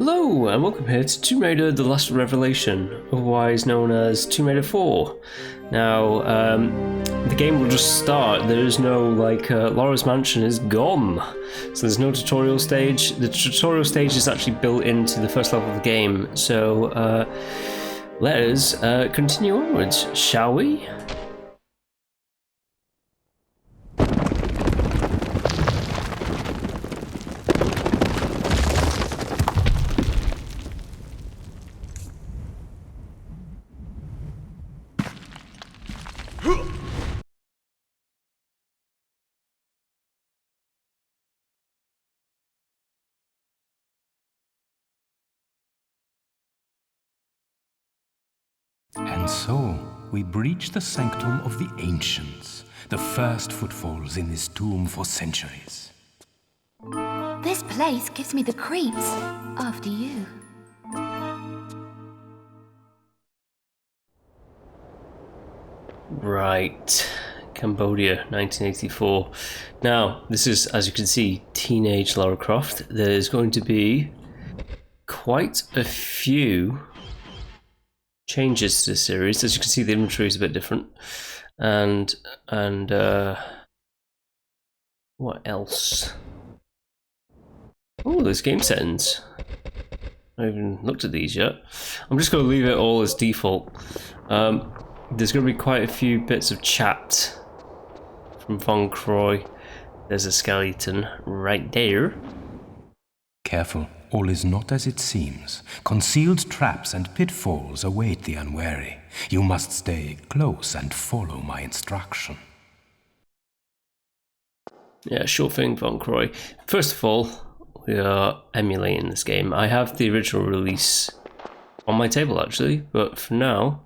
Hello and welcome here to Tomb Raider: The Last Revelation, otherwise known as Tomb Raider 4. Now, the game will just start. There is no, Lara's mansion is gone. So there's no tutorial stage. The tutorial stage is actually built into the first level of the game. So, let us continue onwards, shall we? And so, we breach the sanctum of the ancients, the first footfalls in this tomb for centuries. This place gives me the creeps, after you. Right, Cambodia, 1984. Now, this is, as you can see, teenage Lara Croft. There's going to be quite a few changes to the series. As you can see, the inventory is a bit different, and what else? Oh, there's game settings. I haven't even looked at these yet. I'm just going to leave it all as default. There's going to be quite a few bits of chat from Von Croy. There's a skeleton right there. Careful, all is not as it seems. Concealed traps and pitfalls await the unwary. You must stay close and follow my instruction. Yeah, sure thing, Von Croy. First of all, we are emulating this game. I have the original release on my table actually, but for now,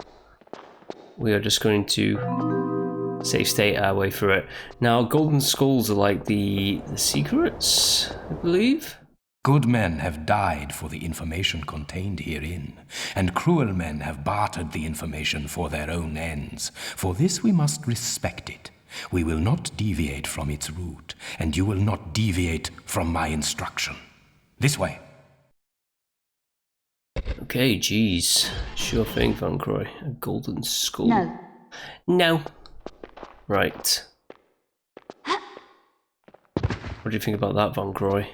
we are just going to save state our way through it. Now, golden skulls are like the secrets, I believe. Good men have died for the information contained herein, and cruel men have bartered the information for their own ends. For this we must respect it. We will not deviate from its route, and you will not deviate from my instruction. This way. Okay, geez. Sure thing, Von Croy. A golden skull. No. No. Right. What do you think about that, Von Croy?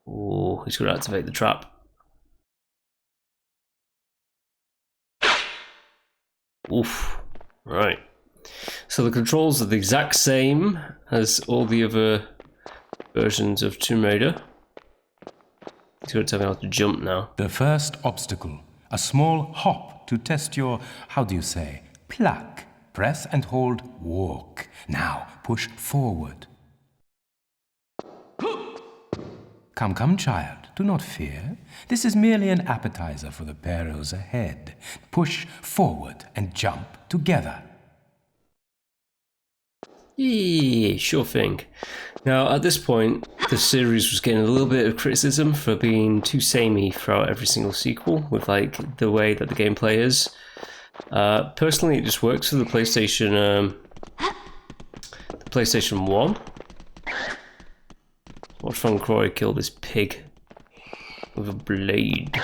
Oh, he's going to activate the trap. Oof. Right. So the controls are the exact same as all the other versions of Tomb Raider. He's going to tell me how to jump now. The first obstacle, a small hop to test your, how do you say, pluck. Press and hold walk. Now push forward. Come, come, child, do not fear. This is merely an appetizer for the perils ahead. Push forward and jump together. Yeah, sure thing. Now, at this point, the series was getting a little bit of criticism for being too samey throughout every single sequel, with like the way that the gameplay is. Personally, it just works for the PlayStation 1. Watch Von Croy kill this pig with a blade.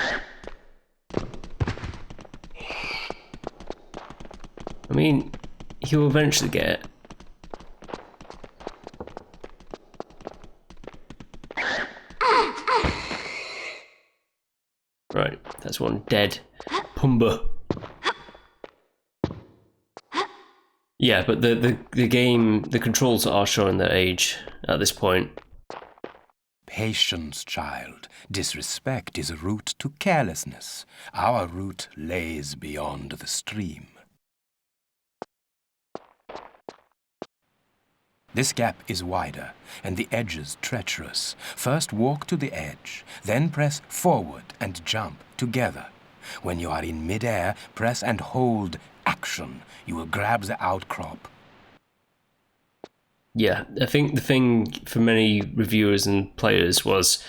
I mean, he'll eventually get it. Right, that's one dead. Pumba. Yeah, but the game, the controls are showing their age at this point. Patience, child. Disrespect is a route to carelessness. Our route lays beyond the stream. This gap is wider, and the edges treacherous. First walk to the edge, then press forward and jump together. When you are in mid-air, press and hold action. You will grab the outcrop. Yeah, I think the thing for many reviewers and players was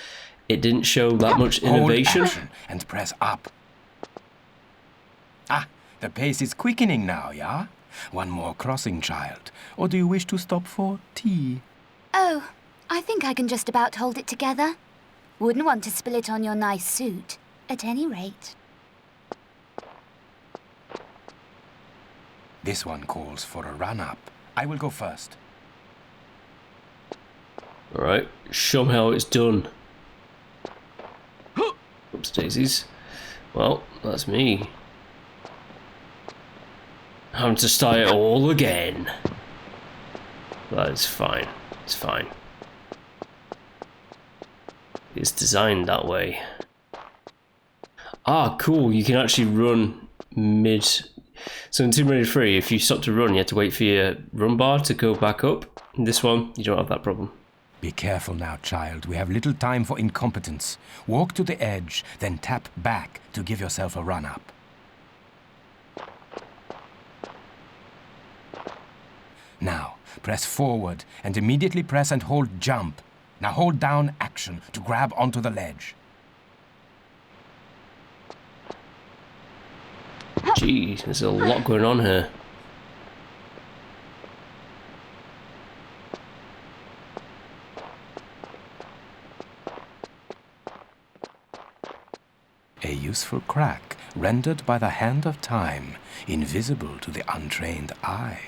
it didn't show that much innovation. Hold action and press up. Ah, the pace is quickening now, yeah? One more crossing, child. Or do you wish to stop for tea? Oh, I think I can just about hold it together. Wouldn't want to spill it on your nice suit, at any rate. This one calls for a run-up. I will go first. Alright, show me how it's done. Oops, daisies. Well, that's me. Having to start it all again. But it's fine. It's fine. It's designed that way. Ah, cool. You can actually run mid. So in Tomb Raider 3, if you stop to run, you have to wait for your run bar to go back up. In this one, you don't have that problem. Be careful now, child. We have little time for incompetence. Walk to the edge, then tap back to give yourself a run-up. Now, press forward and immediately press and hold jump. Now hold down action to grab onto the ledge. Gee, there's a lot going on here. A useful crack, rendered by the hand of time, invisible to the untrained eye.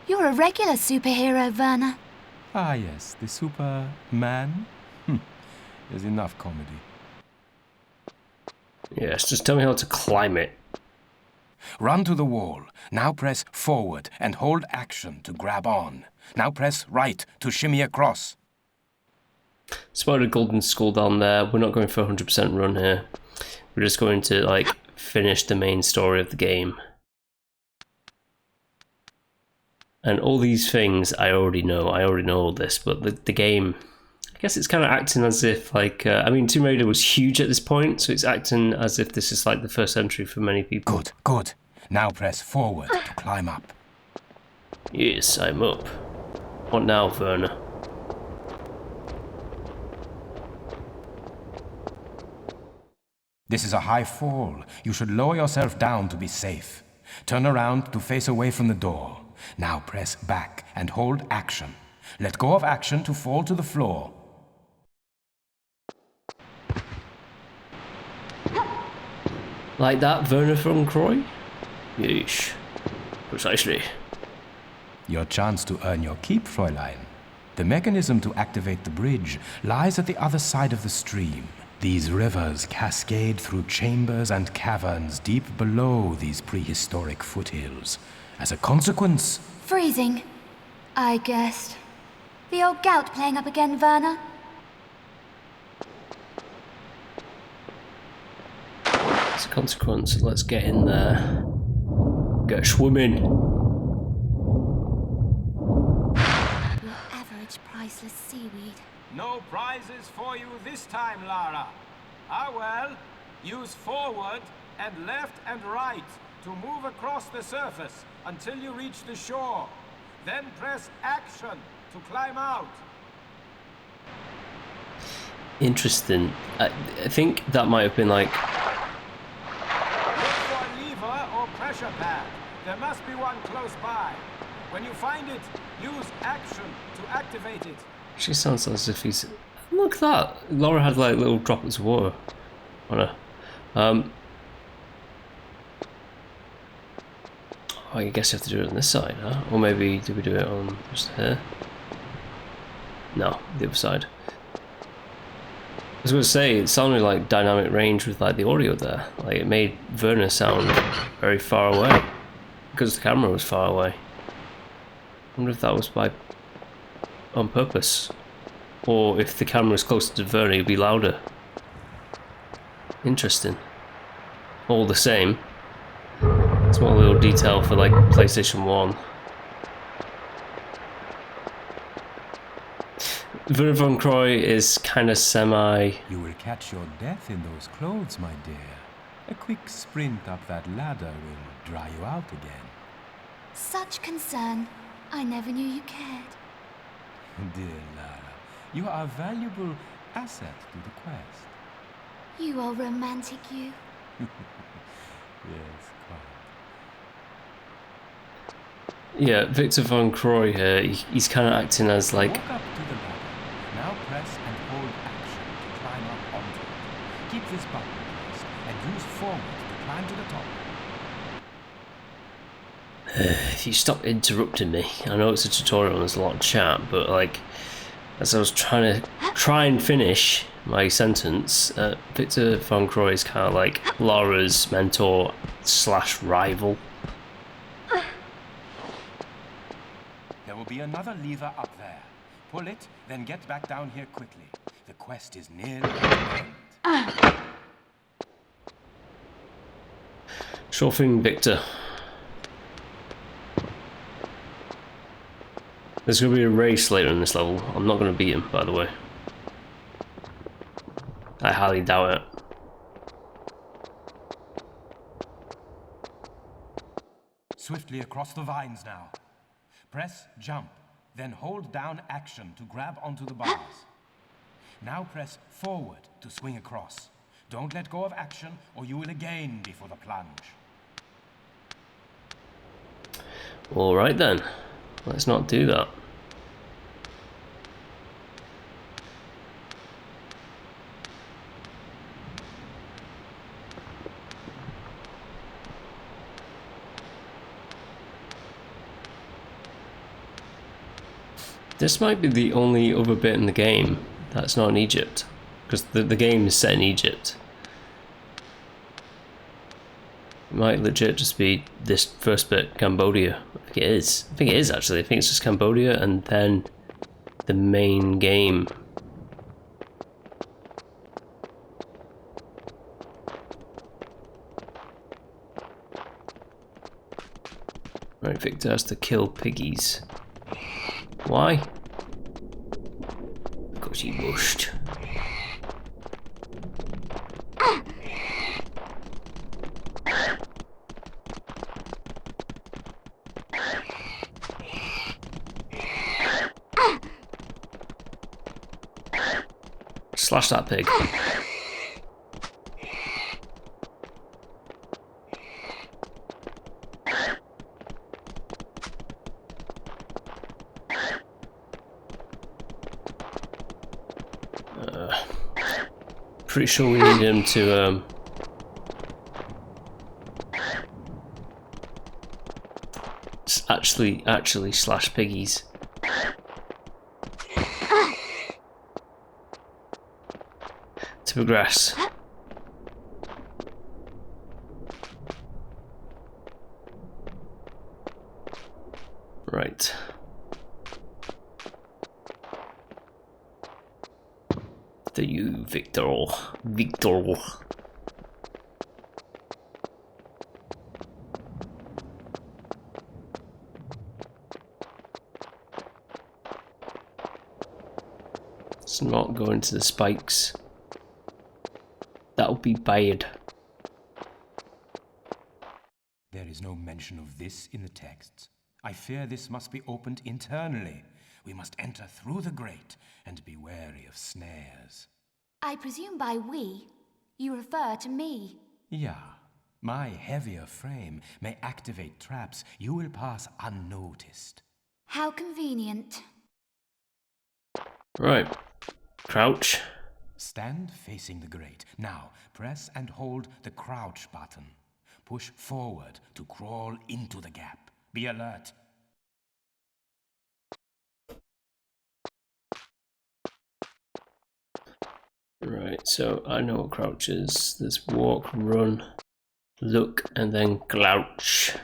You're a regular superhero, Werner. Ah yes, the Superman. There's enough comedy. Yes, just tell me how to climb it. Run to the wall. Now press forward and hold action to grab on. Now press right to shimmy across. Spotted a golden skull down there. We're not going for 100% run here. We're just going to, like, finish the main story of the game. And all these things I already know. I already know all this, but the game, I guess it's kind of acting as if, like, I mean, Tomb Raider was huge at this point, so it's acting as if this is, like, the first entry for many people. Good, good. Now press forward to climb up. Yes, I'm up. What now, Werner? This is a high fall. You should lower yourself down to be safe. Turn around to face away from the door. Now press back and hold action. Let go of action to fall to the floor. Like that, Werner von Croy? Yeesh. Precisely. Your chance to earn your keep, Fräulein. The mechanism to activate the bridge lies at the other side of the stream. These rivers cascade through chambers and caverns deep below these prehistoric foothills. As a consequence... Freezing, I guessed. The old gout playing up again, Werner? As a consequence, let's get in there. Get swimming. Your average priceless seaweed. No prizes for you this time, Lara. Ah well, use forward and left and right to move across the surface until you reach the shore. Then press action to climb out. Interesting. I think that might have been like... Look for a lever or pressure pad. There must be one close by. When you find it, use action to activate it. She sounds as if he's... Look at that! Lara had like little droplets of water on her. Oh, I guess you have to do it on this side, huh? Or maybe do we do it on just here? No, the other side. I was going to say, it sounded like dynamic range with like the audio there. Like it made Werner sound very far away because the camera was far away. I wonder if that was by on purpose, or if the camera was closer to Werner, it'd be louder. Interesting. All the same, small little detail for like PlayStation 1. Werner von Croy is kind of semi... You will catch your death in those clothes, my dear. A quick sprint up that ladder will dry you out again. Such concern. I never knew you cared. Dear Lara, you are a valuable asset to the quest. You are romantic, you. Yes, quite. Yeah, Victor von Croy here, he's kind of acting as like... Walk up to the ladder. Now this button first, and use forward to climb to the top. If you stop interrupting me, I know it's a tutorial and there's a lot of chat, but like, as I was trying to finish my sentence, Victor Von Croy is kind of like Lara's mentor / rival. There will be another lever up there. Pull it, then get back down here quickly. The quest is nearly at an end. Sure thing, Victor. There's going to be a race later in this level. I'm not going to beat him, by the way. I highly doubt it. Swiftly across the vines now. Press jump, then hold down action to grab onto the bars. Now press forward to swing across. Don't let go of action or you will again be for the plunge. Alright then. Let's not do that. This might be the only other bit in the game that's not in Egypt, because the game is set in Egypt. It might legit just be this first bit, Cambodia. I think it is. I think it is actually. I think it's just Cambodia and then the main game. Right, Victor has to kill piggies. Why? Because he mushed. Slash that pig. Pretty sure we need him to actually slash piggies. To progress. Right. To you, Victor. Victor. Let's not go into the spikes. That'll be bad. There is no mention of this in the texts. I fear this must be opened internally. We must enter through the grate and be wary of snares. I presume by we, you refer to me. Yeah. My heavier frame may activate traps. You will pass unnoticed. How convenient. Right. Crouch. Stand facing the grate. Now, press and hold the crouch button. Push forward to crawl into the gap. Be alert. Right, so I know what crouch is. There's walk, run, look, and then glouch.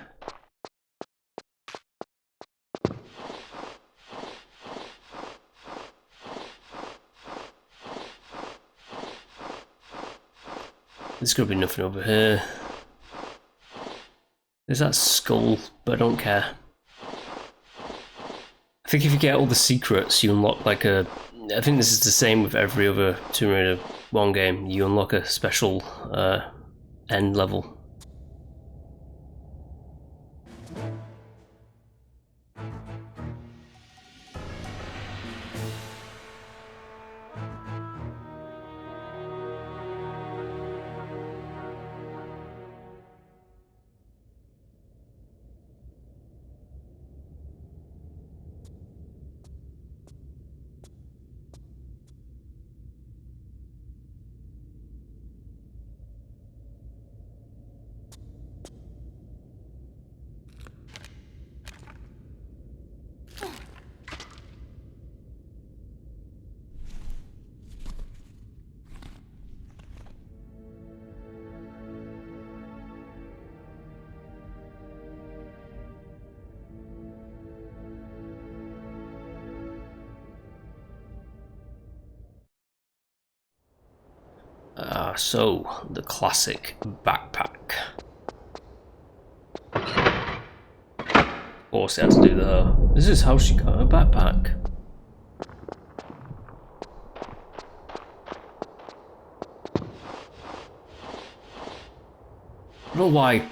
There's gonna be nothing over here. There's that skull, but I don't care. I think if you get all the secrets, you unlock like a... I think this is the same with every other Tomb Raider 1 game. You unlock a special end level. So the classic backpack. Of course, they had to do this is how she got her backpack. I don't know why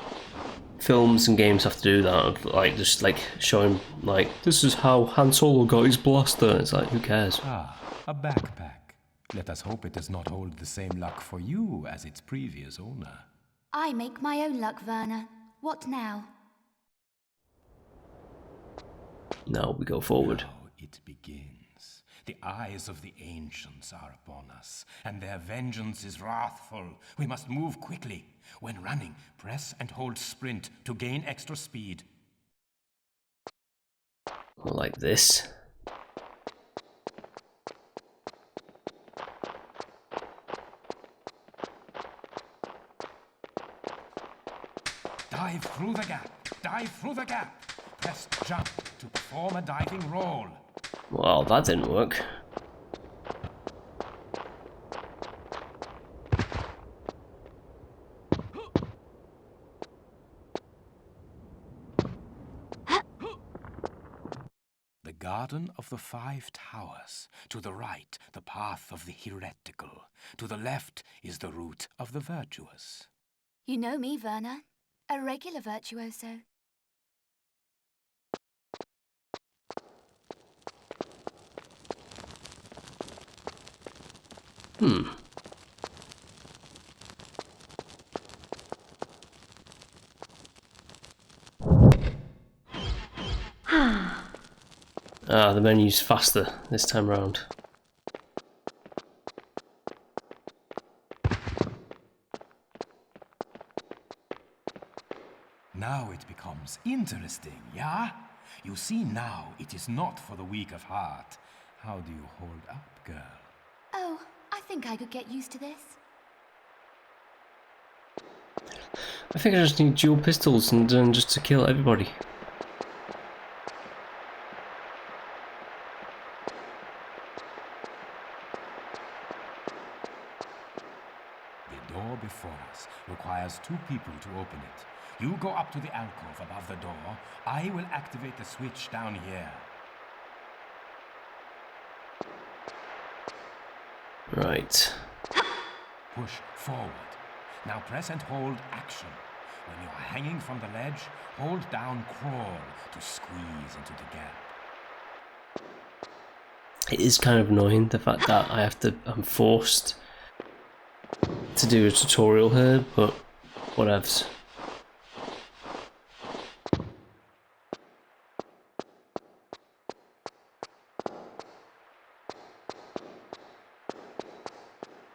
films and games have to do that, like just like showing like this is how Han Solo got his blaster. It's like, who cares? Ah, a backpack. Let us hope it does not hold the same luck for you as its previous owner. I make my own luck, Werner. What now? Now we go forward. Now it begins. The eyes of the ancients are upon us, and their vengeance is wrathful. We must move quickly. When running, press and hold sprint to gain extra speed. Like this. Dive through the gap. Dive through the gap. Press jump to perform a diving roll. Well, that didn't work. The Garden of the Five Towers. To the right, the path of the heretical. To the left is the route of the virtuous. You know me, Werner. A regular virtuoso. Ah, the menu's faster this time round. Now it becomes interesting, yeah? You see now it is not for the weak of heart. How do you hold up, girl? Oh, I think I could get used to this. I think I just need dual pistols and just to kill everybody. The door before us requires 2 people to open it. You go up to the alcove above the door. I will activate the switch down here. Right. Push forward. Now press and hold action. When you are hanging from the ledge, hold down crawl to squeeze into the gap. It is kind of annoying, the fact that I'm forced to do a tutorial here, but whatevs.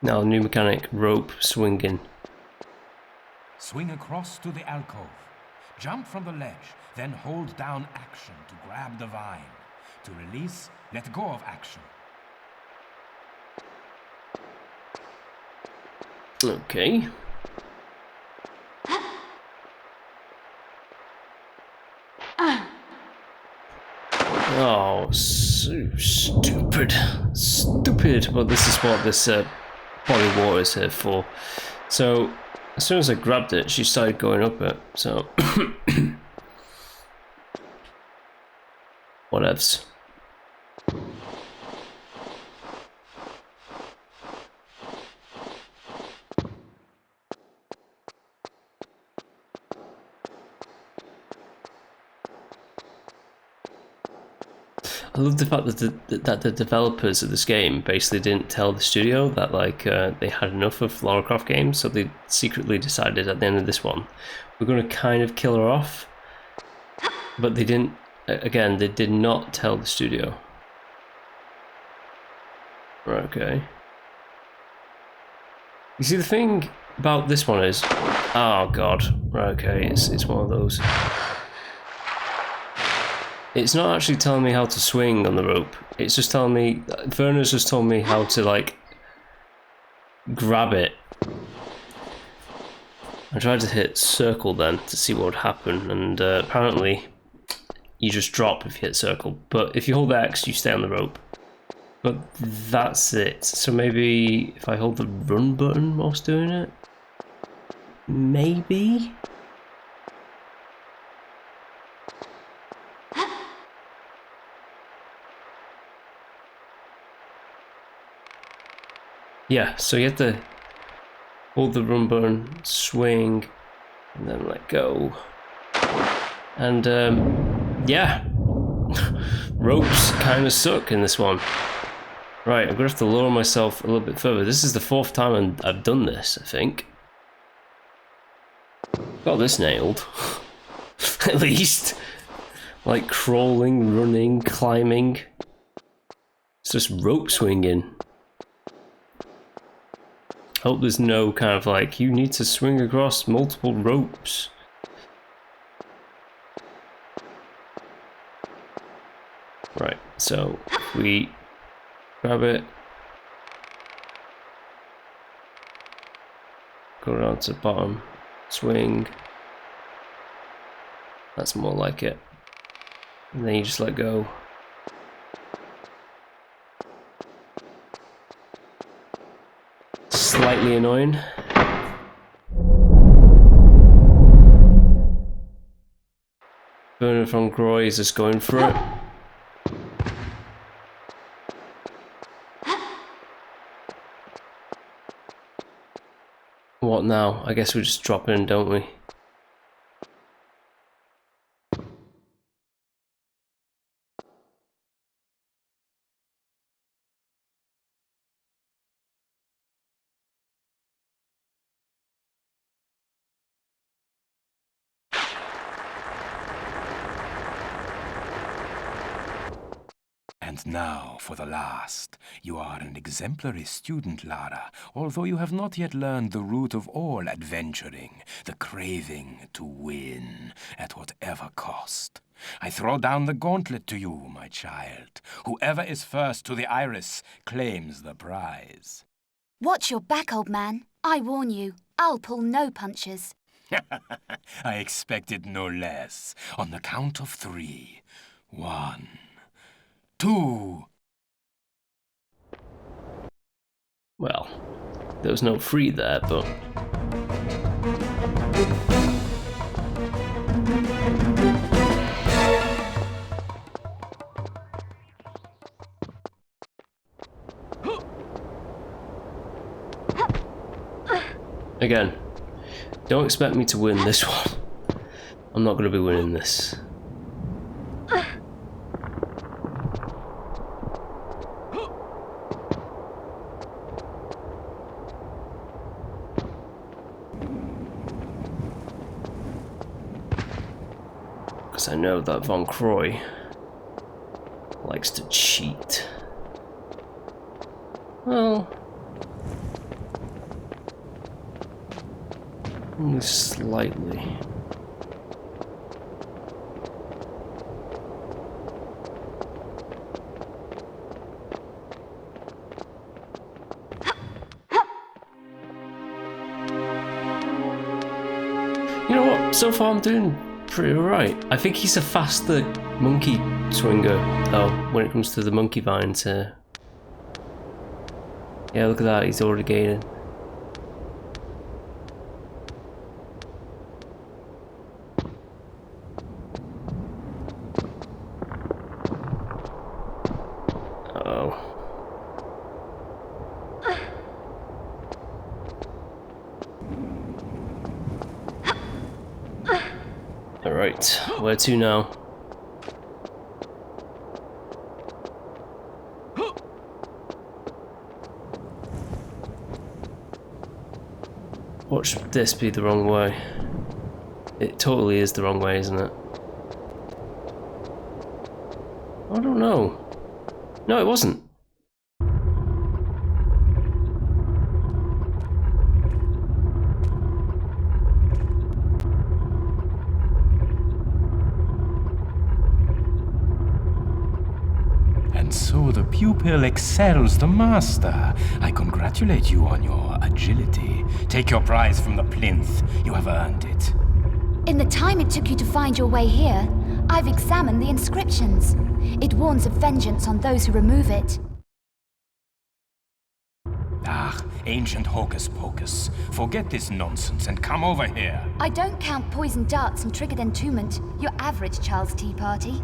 Now, new mechanic, rope swinging. Swing across to the alcove. Jump from the ledge, then hold down action to grab the vine. To release, let go of action. Okay. Oh, so stupid. Stupid. But this is what this body of water is here for. So, as soon as I grabbed it, she started going up it. So, whatevs. I love the fact that the developers of this game basically didn't tell the studio that like they had enough of Lara Croft games, so they secretly decided at the end of this one we're going to kind of kill her off, but they didn't. Again, they did not tell the studio. Right, okay. You see, the thing about this one is, oh god, right, okay, it's one of those. It's not actually telling me how to swing on the rope. It's just telling me, Werner's just told me how to like grab it. I tried to hit circle then to see what would happen, and apparently you just drop if you hit circle. But if you hold X, you stay on the rope. But that's it. So maybe if I hold the run button whilst doing it? Maybe? Yeah, so you have to hold the run button, swing, and then let go. And yeah, ropes kind of suck in this one. Right, I'm gonna have to lower myself a little bit further. This is the 4th time I've done this, I think. Got this nailed. At least. Like crawling, running, climbing. It's just rope swinging. Hope there's no kind of like, you need to swing across multiple ropes. Right, so we grab it, go down to the bottom, swing. That's more like it. And then you just let go. Slightly annoying. Burner from Groy is just going for it. What now? I guess we just drop in, don't we? And now for the last. You are an exemplary student, Lara, although you have not yet learned the root of all adventuring, the craving to win, at whatever cost. I throw down the gauntlet to you, my child. Whoever is first to the iris claims the prize. Watch your back, old man. I warn you, I'll pull no punches. I expected no less. On the count of 3. 1, 2. Well, there was no free there, but... Again, don't expect me to win this one. I'm not going to be winning this. Because I know that Von Croy likes to cheat. Well... only slightly. You know what? So far I'm doing pretty alright. I think he's a faster monkey swinger, though, when it comes to the monkey vines here. Yeah, look at that, he's already gaining. Alright, where to now? Watch this be the wrong way. It totally is the wrong way, isn't it? I don't know. No, it wasn't. And so the pupil excels the master. I congratulate you on your agility. Take your prize from the plinth. You have earned it. In the time it took you to find your way here, I've examined the inscriptions. It warns of vengeance on those who remove it. ancient hocus pocus. Forget this nonsense and come over here. I don't count poisoned darts and triggered entombment, your average child's tea party.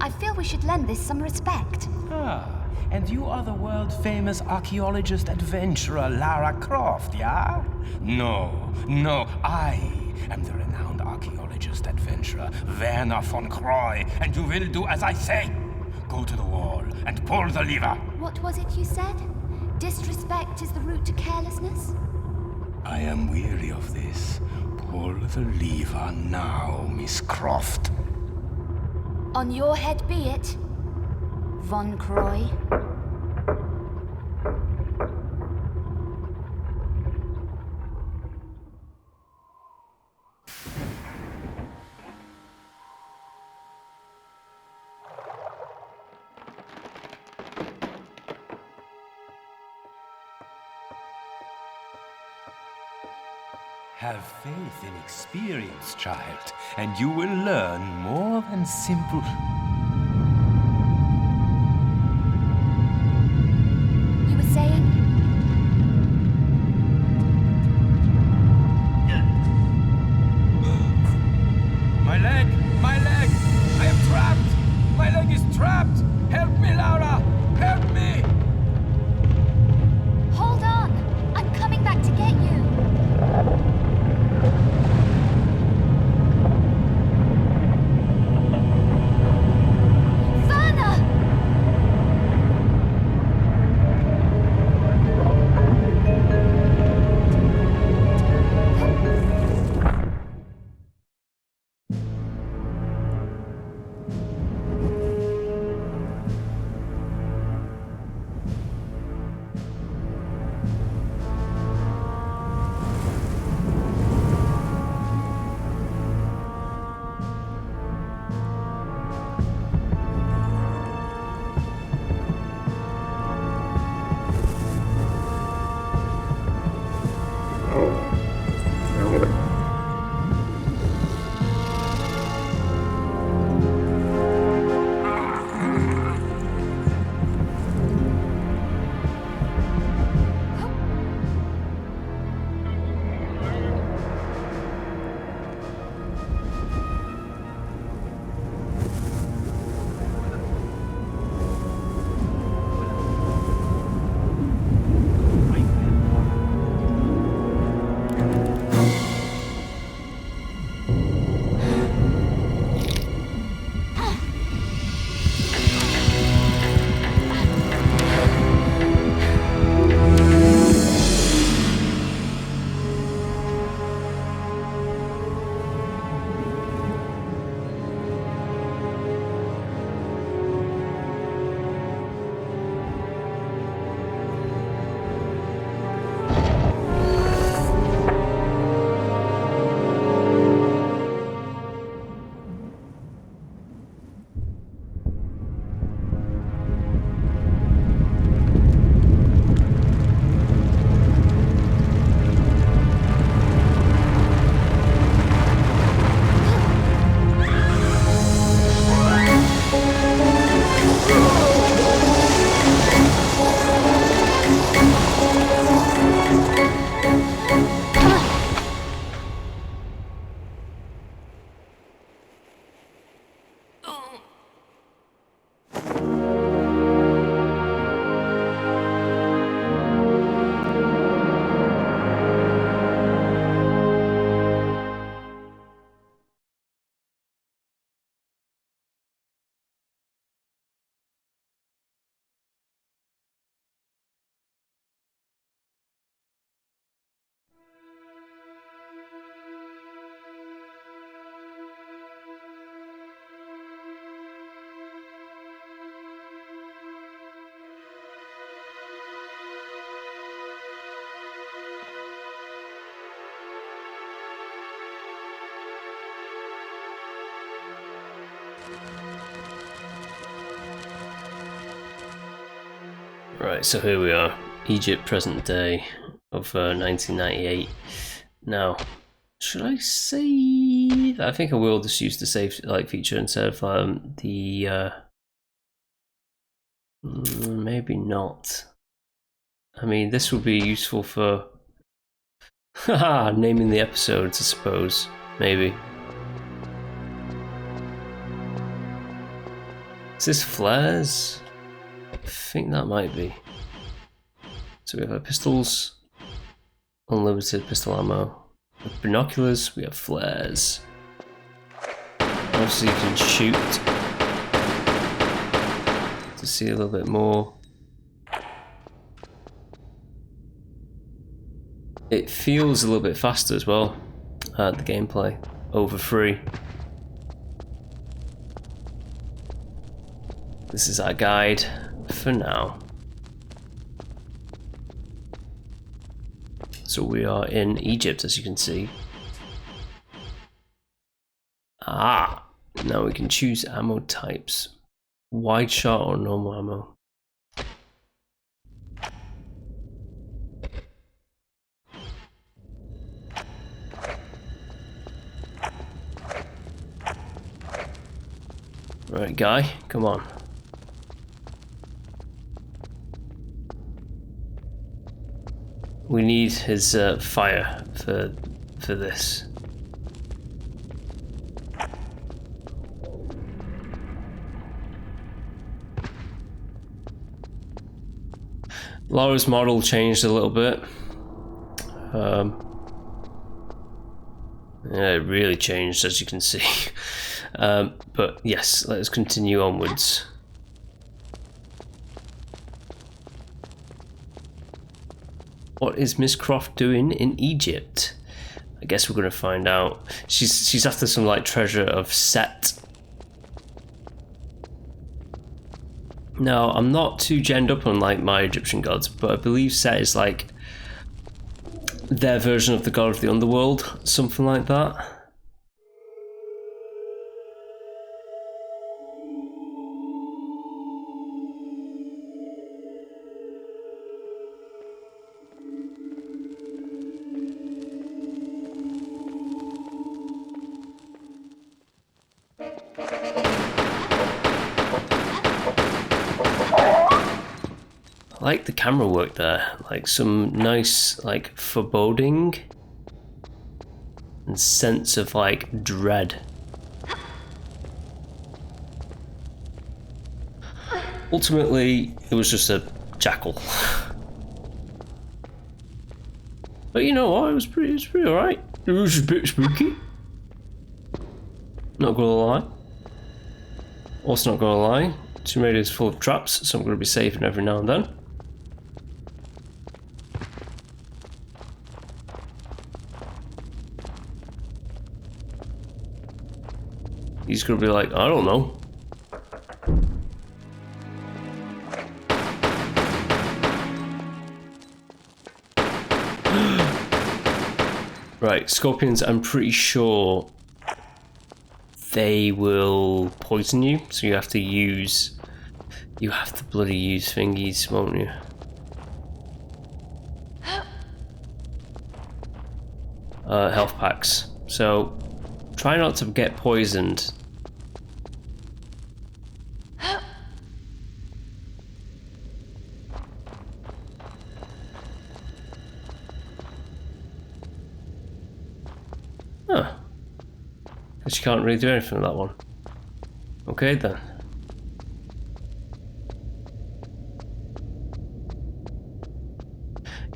I feel we should lend this some respect. Ah, and you are the world-famous archaeologist-adventurer Lara Croft, yeah? No, I am the renowned archaeologist-adventurer Werner von Croy, and you will do as I say. Go to the wall and pull the lever. What was it you said? Disrespect is the route to carelessness? I am weary of this. Pull the lever now, Miss Croft. On your head be it, Von Croy. Have faith in experience, child, and you will learn more than simple... You were saying? My leg! My leg! I am trapped! My leg is trapped! Help me, Lara! Help me! Hold on! I'm coming back to get you! Right, so here we are, Egypt, present day of 1998. Now, should I save? I think I will just use the save like feature instead of the maybe not. I mean, this would be useful for naming the episodes, I suppose. Maybe. Is this flares? I think that might be. So we have our pistols, unlimited pistol ammo. With binoculars, we have flares. Obviously, you can shoot to see a little bit more. It feels a little bit faster as well, the gameplay, over 3. This is our guide for now. So we are in Egypt, as you can see. Ah, now we can choose ammo types. Wide shot or normal ammo. Right, guy, come on. We need his fire for this. Lara's model changed a little bit. Yeah, it really changed, as you can see. But yes, let's continue onwards. What is Miss Croft doing in Egypt? I guess we're gonna find out. She's after some like treasure of Seth. Now, I'm not too genned up on like my Egyptian gods, but I believe Seth is like their version of the god of the underworld, something like that. I like the camera work there, like some nice like foreboding and sense of like dread. Ultimately, it was just a jackal. But you know what, it was pretty alright. It was a bit spooky. Not gonna lie. Also not gonna lie, Tomb Raider is full of traps, so I'm gonna be saving every now and then. He's gonna be like, I don't know. Right, scorpions, I'm pretty sure they will poison you, so you have to bloody use thingies, won't you? Health packs. So try not to get poisoned. Huh. Guess you can't really do anything with that one. Okay then.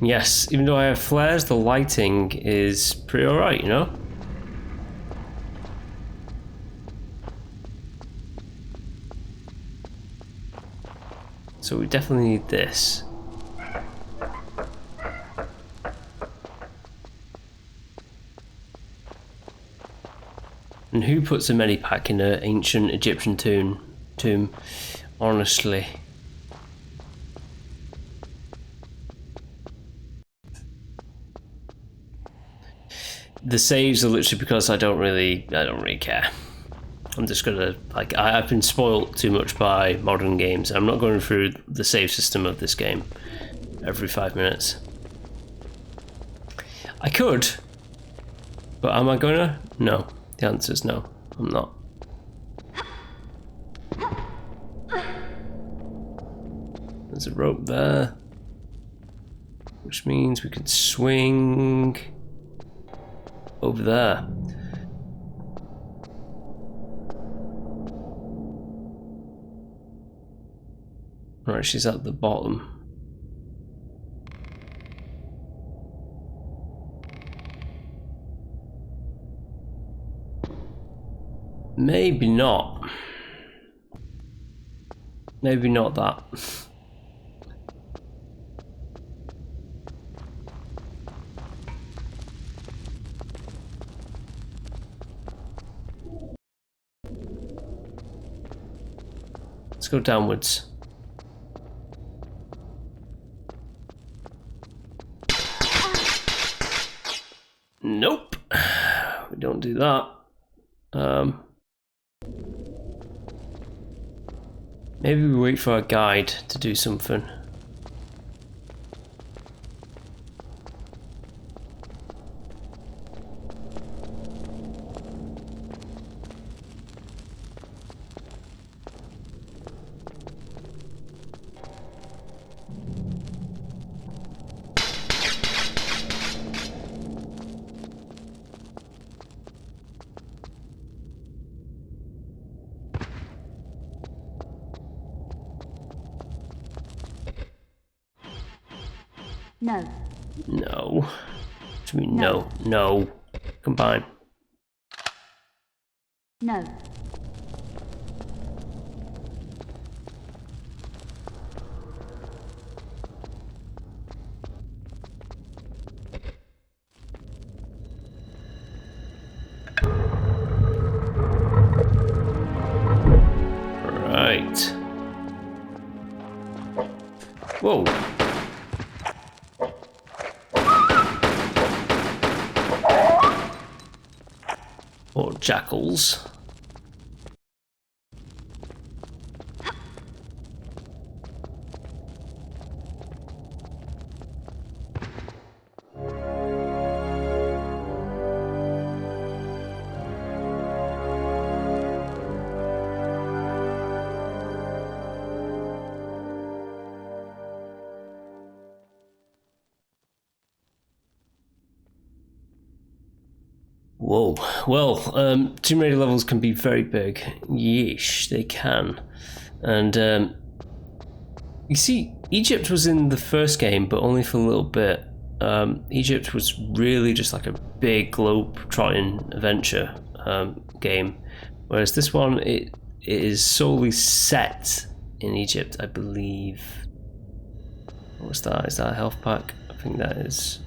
Yes, even though I have flares, the lighting is pretty alright, you know? So we definitely need this. And who puts a medipack in an ancient Egyptian tomb? Honestly. The saves are literally because I don't really care. I'm just gonna, like, I've been spoilt too much by modern games. I'm not going through the save system of this game every 5 minutes. I could, but am I gonna? No. The answer is no, I'm not. There's a rope there. which means we could swing over there. Right, she's at the bottom. Maybe not. Maybe not that. Let's go downwards. Nope. We don't do that. Maybe we wait for our guide to do something. No. No. What do you mean no? No. Combine. No. Right. Whoa. Or jackals. Whoa. Well, Tomb Raider levels can be very big. Yeesh, they can. And you see, Egypt was in the first game, but only for a little bit. Egypt was really just like a big globe-trotting adventure game, whereas this one, it is solely set in Egypt, I believe. What's that? Is that a health pack? I think that is.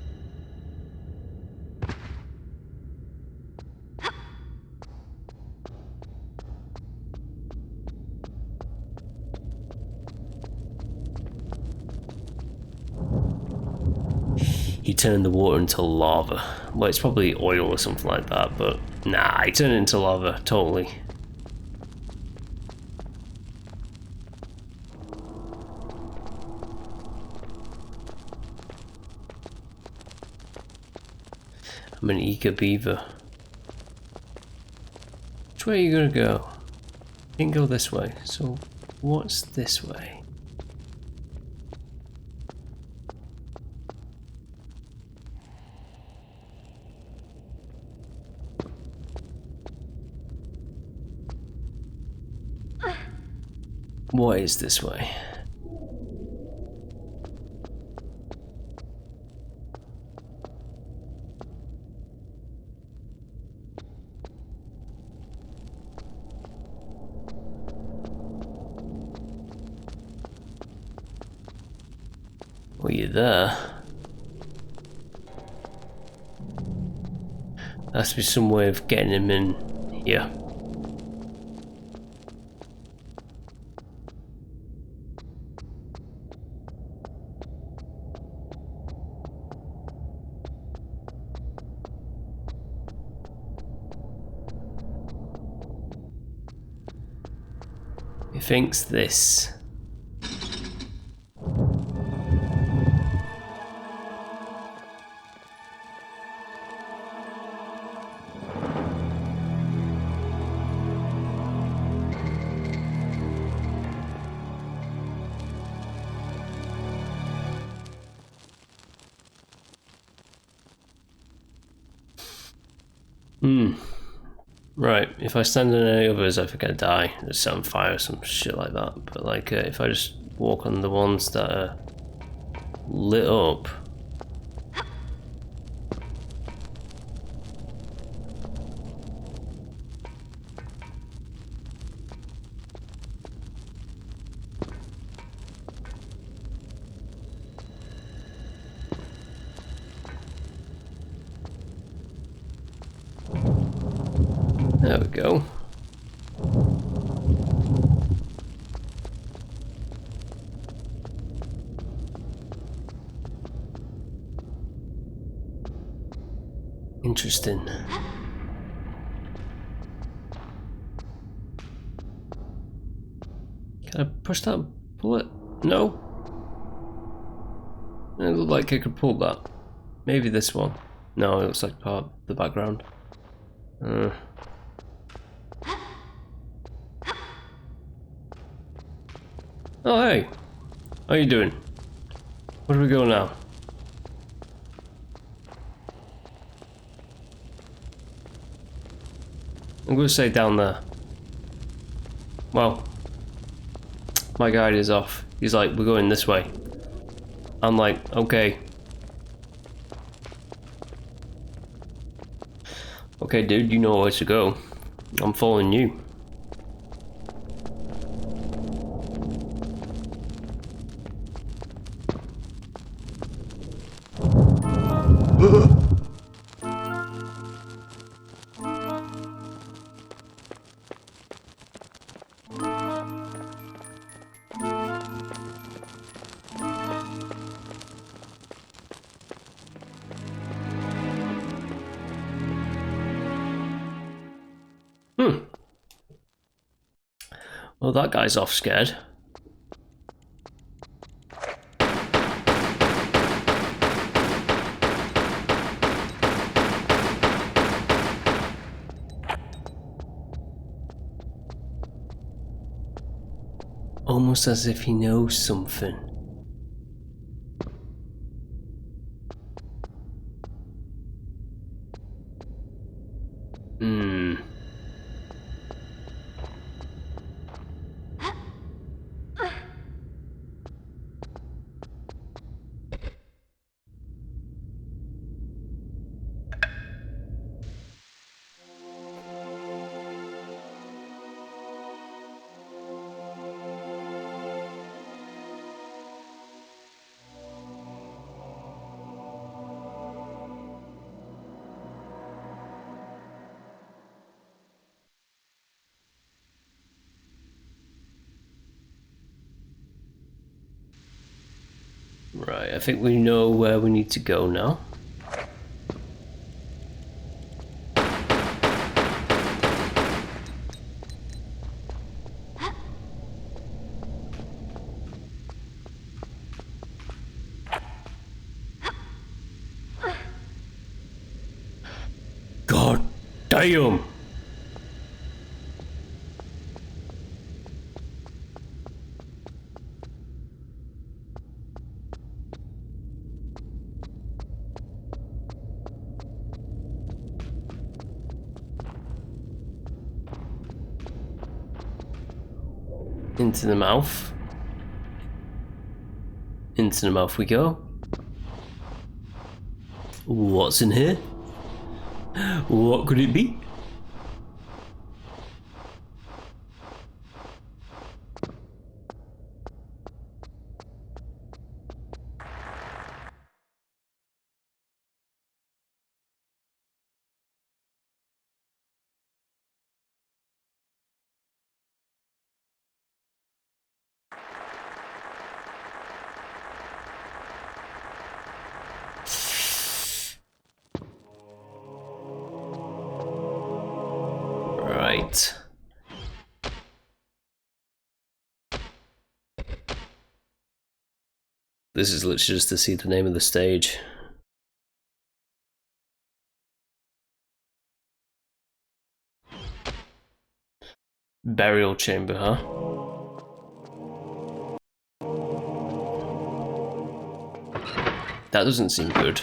He turned the water into lava. Well, it's probably oil or something like that, but nah, he turned it into lava, totally. I'm an eager beaver. Which way are you gonna go? You didn't go this way, so what's this way? What is this way? Well, you're there. There has to be some way of getting him in here. He thinks this. Right, if I stand on any others, I think I die. Just set on fire or some shit like that. But like, if I just walk on the ones that are lit up. There we go. Interesting. Can I push that bullet? No. It looked like I could pull that. Maybe this one. No, it looks like part of the background. Oh hey, how you doing? Where do we go now? I'm gonna say down there. Well, my guide is off. He's like, we're going this way. I'm like, okay. Okay, dude, you know where to go. I'm following you. Well, that guy's off scared. Almost as if he knows something. Right, I think we know where we need to go now. God damn! Into the mouth. Into the mouth we go. What's in here? What could it be? Right. This is literally just to see the name of the stage. Burial chamber, huh? That doesn't seem good.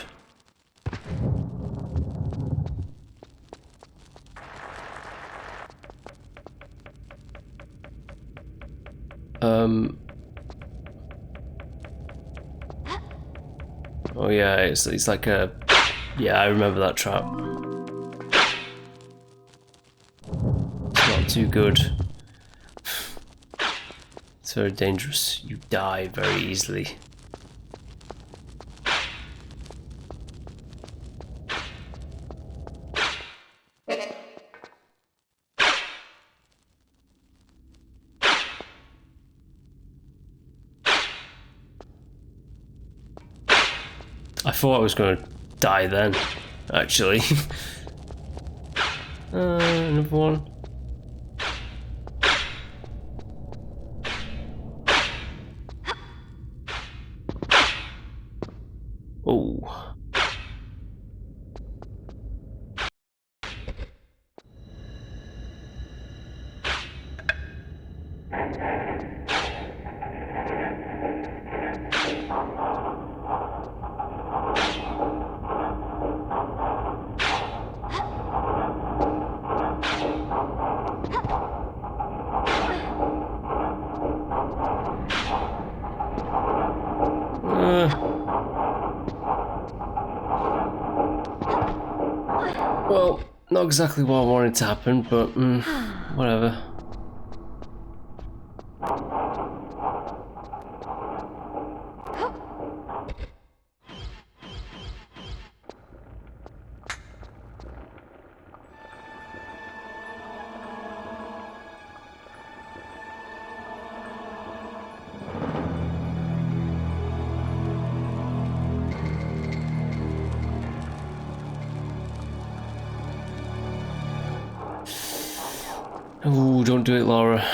Oh yeah, it's like a... Yeah, I remember that trap. It's not too good. It's very dangerous. You die very easily. I thought I was going to die then, actually. Another one. Oh. Well, not exactly what I wanted to happen, but whatever. Ooh, don't do it, Lara.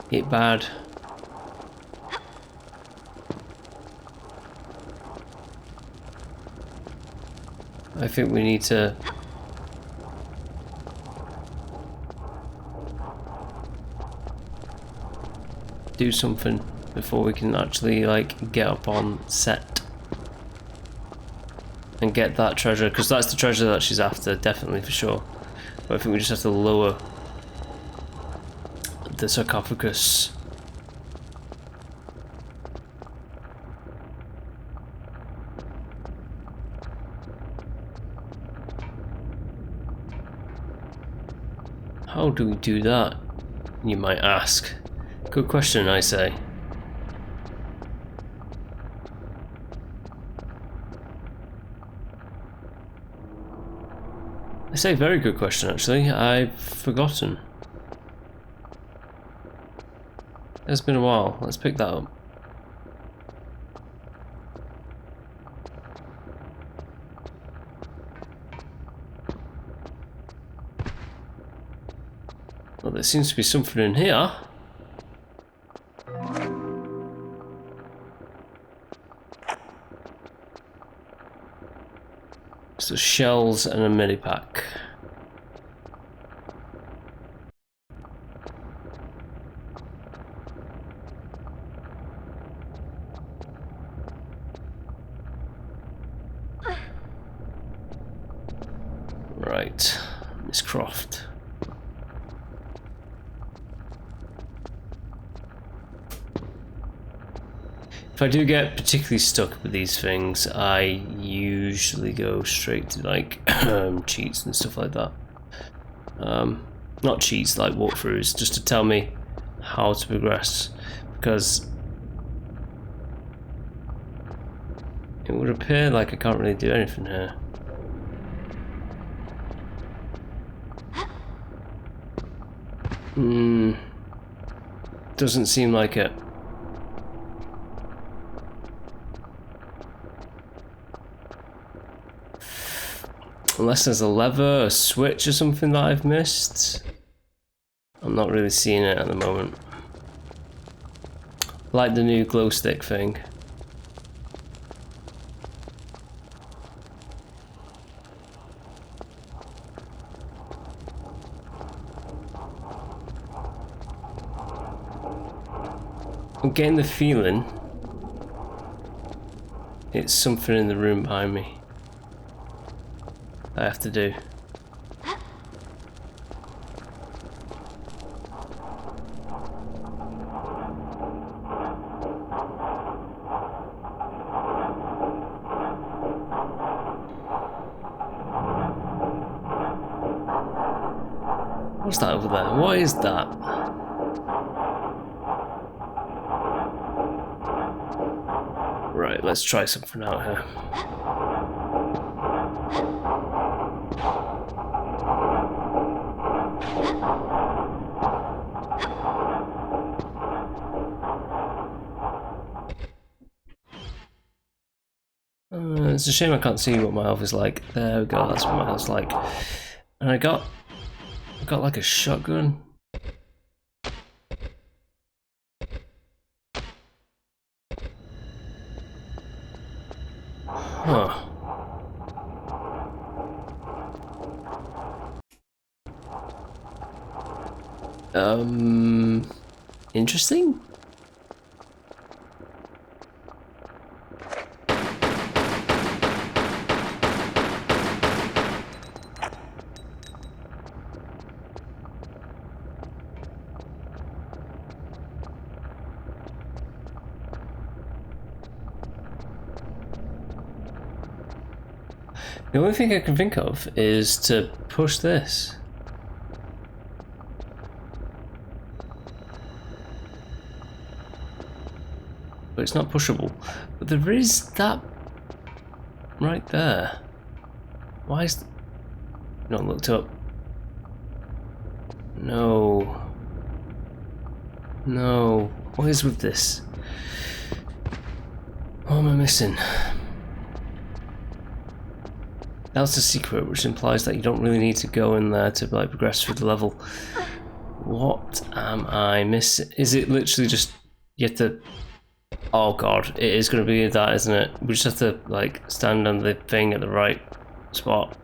Get bad. I think we need to... do something before we can actually, like, get up on set. And get that treasure, because that's the treasure that she's after, definitely, for sure. But I think we just have to lower the sarcophagus. How do we do that, you might ask? Good question, I say. I say very good question, actually. I've forgotten. It's been a while. Let's pick that up. Well, there seems to be something in here. So shells and a medipack. Right, Miss Croft. If I do get particularly stuck with these things, I usually go straight to like cheats and stuff like that. Not cheats, like walkthroughs, just to tell me how to progress, because it would appear like I can't really do anything here. Doesn't seem like it. Unless there's a lever, a switch or something that I've missed. I'm not really seeing it at the moment. Like the new glow stick thing. I'm getting the feeling it's something in the room behind me I have to do. What's that over there? What is that? Right, let's try something out here. It's a shame I can't see what my health is like. There we go, that's what my health's like. And I got like a shotgun. Huh. Interesting? The only thing I can think of is to push this. But it's not pushable. But there is that right there. Why is... Not looked up. No. No. What is with this? What am I missing? That's a secret, which implies that you don't really need to go in there to like progress through the level. What am I missing? Is it literally just you have to? Oh god, it is going to be that, isn't it? We just have to like stand on the thing at the right spot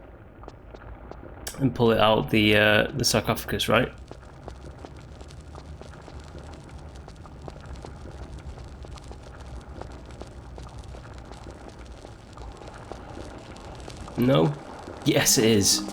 and pull it out the sarcophagus, right? No? Yes, it is.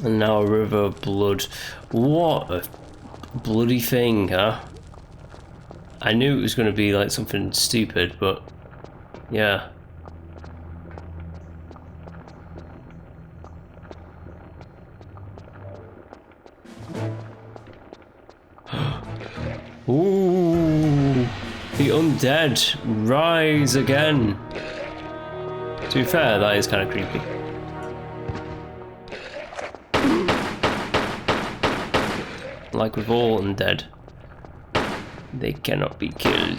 And now a river of blood. What a bloody thing, huh? I knew it was going to be like something stupid, but yeah. Ooh, the undead rise again. To be fair, that is kind of creepy. Like with all undead, they cannot be killed.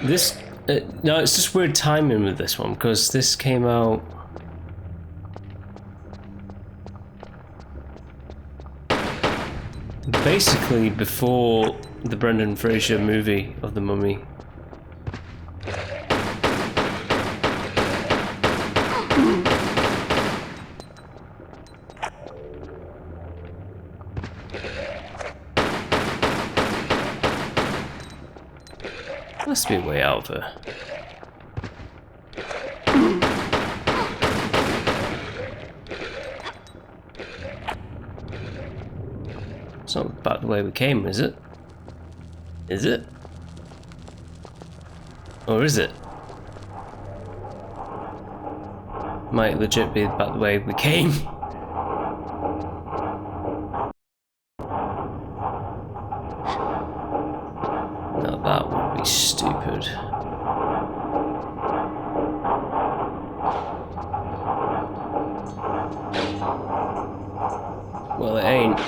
This, no, it's just weird timing with this one because this came out. Basically before the Brendan Fraser movie of the Mummy. Must be a way out of there. It's not back the way we came, is it? Is it? Or is it? Might legit be back the way we came. Now that would be stupid. Well, it ain't.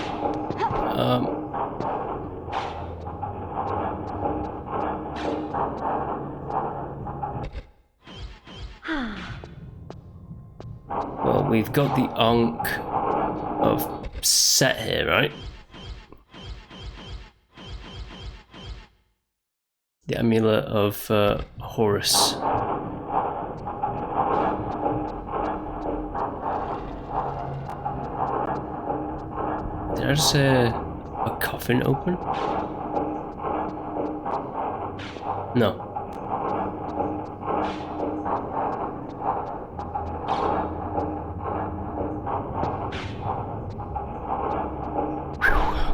Well, we've got the Ankh of Seth here, right? The amulet of Horus. I just hear a coffin open? No.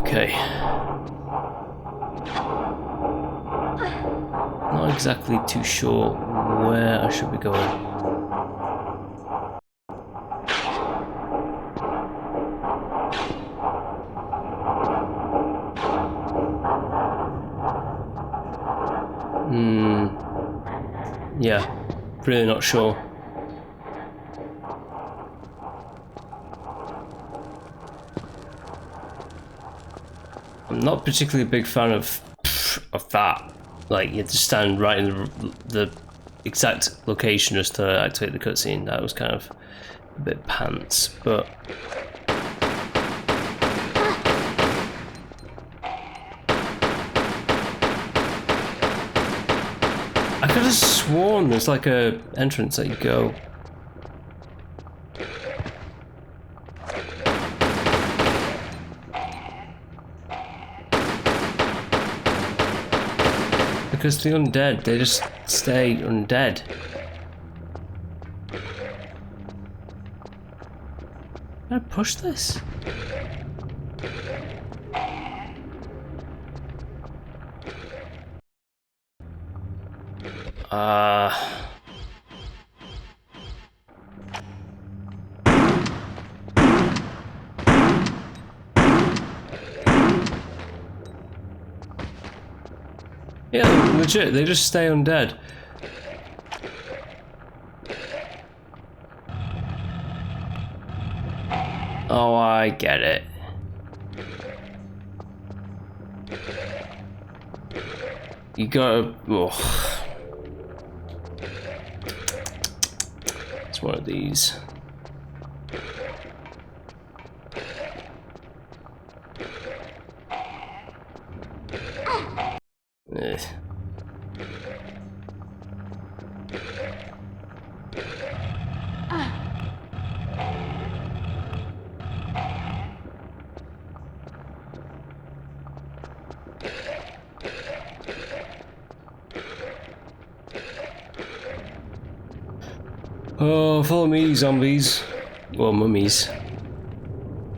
Okay. Not exactly too sure where I should be going. Yeah, really not sure. I'm not particularly a big fan of that. Like, you have to stand right in the exact location just to activate the cutscene. That was kind of a bit pants, but I could have sworn there's like a entrance that you go. Because the undead, they just stay undead. Can I push this? Yeah, legit, they just stay undead. Oh, I get it. You gotta... Oh. It's one of these. Eh. Oh, follow me, zombies. Well, mummies.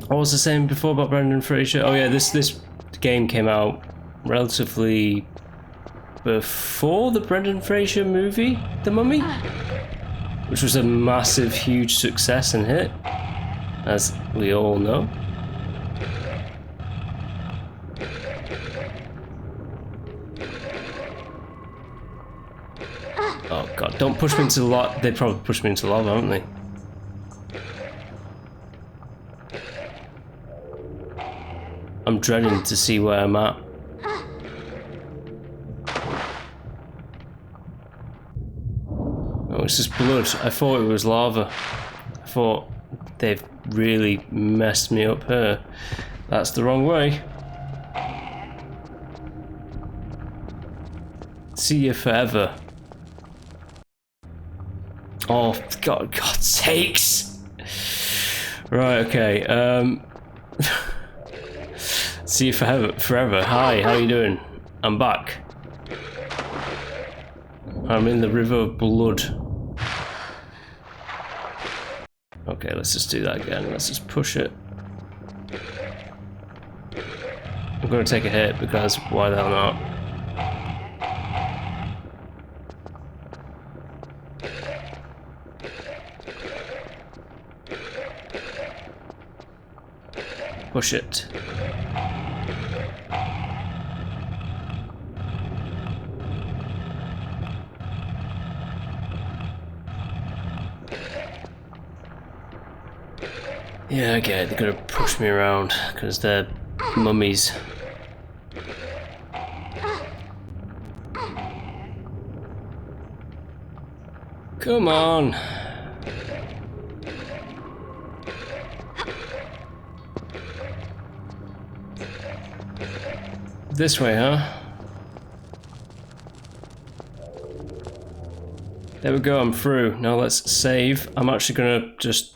What was I saying before about Brendan Fraser? Oh yeah, this game came out relatively before the Brendan Fraser movie, The Mummy, which was a massive, huge success and hit, as we all know. Oh god, don't push me into the lava. They probably pushed me into the lava, haven't they? I'm dreading to see where I'm at. Oh, it's just blood. I thought it was lava. I thought they've really messed me up here. That's the wrong way. See you forever. Oh, God's sakes! Right, okay. See you forever. Hi, how you doing? I'm back. I'm in the river of blood. Okay, let's just do that again. Let's just push it. I'm gonna take a hit because why the hell not? Push it. Yeah, I get it. They're gonna push me around because they're mummies. Come on. This way, huh? There we go, I'm through. Now let's save. I'm actually gonna just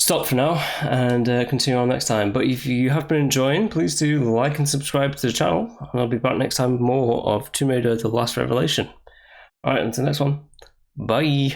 stop for now and continue on next time. But if you have been enjoying, please do like and subscribe to the channel, and I'll be back next time with more of Tomb Raider: The Last Revelation. Alright, until next one, bye!